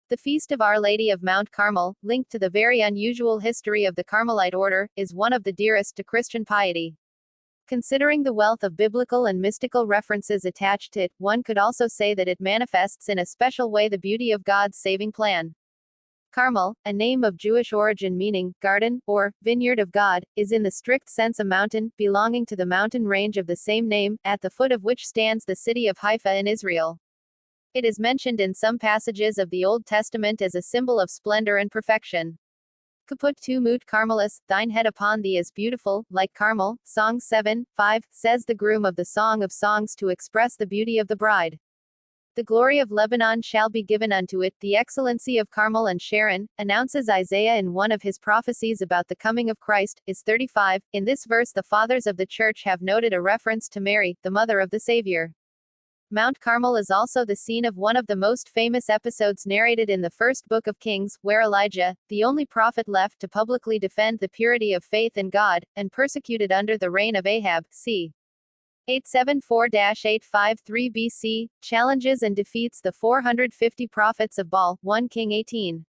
The Feast of Our Lady of Mount Carmel, linked to the very unusual history of the Carmelite order, is one of the dearest to Christian piety. Considering the wealth of biblical and mystical references attached to it, one could also say that it manifests in a special way the beauty of God's saving plan. Carmel, a name of Jewish origin meaning garden, or vineyard of God, is in the strict sense a mountain, belonging to the mountain range of the same name, at the foot of which stands the city of Haifa in Israel. It is mentioned in some passages of the Old Testament as a symbol of splendor and perfection. Kaput tu Mut Carmelis, thine head upon thee is beautiful, like Carmel, Song 7:5, says the groom of the Song of Songs to express the beauty of the bride. The glory of Lebanon shall be given unto it, the excellency of Carmel and Sharon, announces Isaiah in one of his prophecies about the coming of Christ, is 35. In this verse the fathers of the church have noted a reference to Mary, the mother of the Savior. Mount Carmel is also the scene of one of the most famous episodes narrated in the first book of Kings, where Elijah, the only prophet left to publicly defend the purity of faith in God, and persecuted under the reign of Ahab, c. 874-853 BC, challenges and defeats the 450 prophets of Baal, 1 King 18.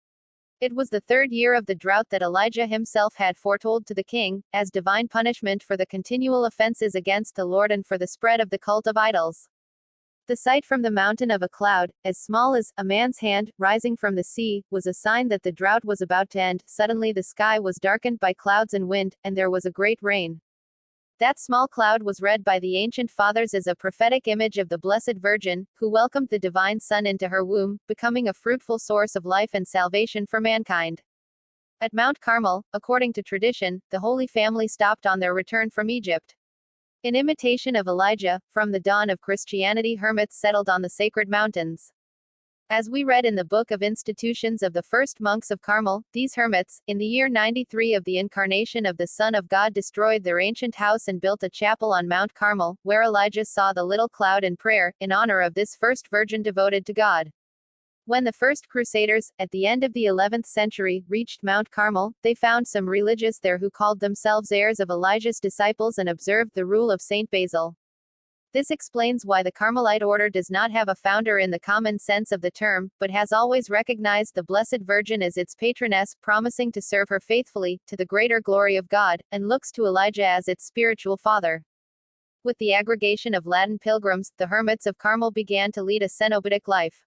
It was the third year of the drought that Elijah himself had foretold to the king, as divine punishment for the continual offenses against the Lord and for the spread of the cult of idols. The sight from the mountain of a cloud, as small as a man's hand, rising from the sea, was a sign that the drought was about to end. Suddenly the sky was darkened by clouds and wind, and there was a great rain. That small cloud was read by the ancient fathers as a prophetic image of the Blessed Virgin, who welcomed the divine Son into her womb, becoming a fruitful source of life and salvation for mankind. At Mount Carmel, according to tradition, the Holy Family stopped on their return from Egypt. In imitation of Elijah, from the dawn of Christianity hermits settled on the sacred mountains. As we read in the Book of Institutions of the first monks of Carmel, these hermits, in the year 93 of the incarnation of the Son of God, destroyed their ancient house and built a chapel on Mount Carmel, where Elijah saw the little cloud in prayer, in honor of this first virgin devoted to God. When the first Crusaders, at the end of the 11th century, reached Mount Carmel, they found some religious there who called themselves heirs of Elijah's disciples and observed the rule of Saint Basil. This explains why the Carmelite order does not have a founder in the common sense of the term, but has always recognized the Blessed Virgin as its patroness, promising to serve her faithfully, to the greater glory of God, and looks to Elijah as its spiritual father. With the aggregation of Latin pilgrims, the hermits of Carmel began to lead a cenobitic life.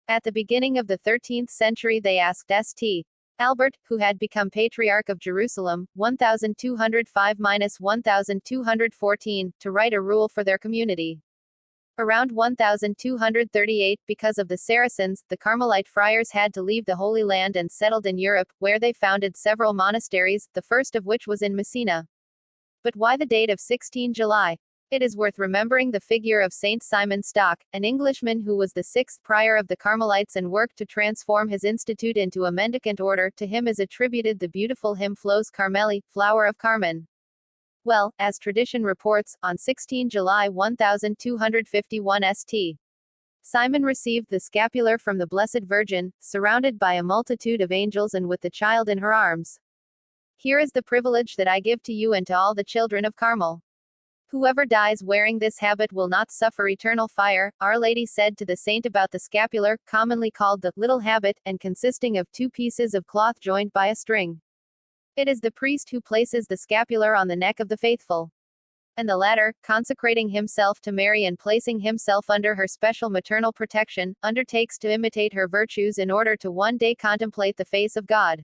At the beginning of the 13th century they asked St. Albert, who had become Patriarch of Jerusalem, 1205-1214, to write a rule for their community. Around 1238, because of the Saracens, the Carmelite friars had to leave the Holy Land and settled in Europe, where they founded several monasteries, the first of which was in Messina. But why the date of 16 July? It is worth remembering the figure of Saint Simon Stock, an Englishman who was the sixth prior of the Carmelites and worked to transform his institute into a mendicant order. To him is attributed the beautiful hymn Flos Carmeli, Flower of Carmen. Well, as tradition reports, on 16 July 1251 St. Simon received the scapular from the Blessed Virgin, surrounded by a multitude of angels and with the child in her arms. Here is the privilege that I give to you and to all the children of Carmel. Whoever dies wearing this habit will not suffer eternal fire, Our Lady said to the saint about the scapular, commonly called the little habit, and consisting of two pieces of cloth joined by a string. It is the priest who places the scapular on the neck of the faithful. And the latter, consecrating himself to Mary and placing himself under her special maternal protection, undertakes to imitate her virtues in order to one day contemplate the face of God.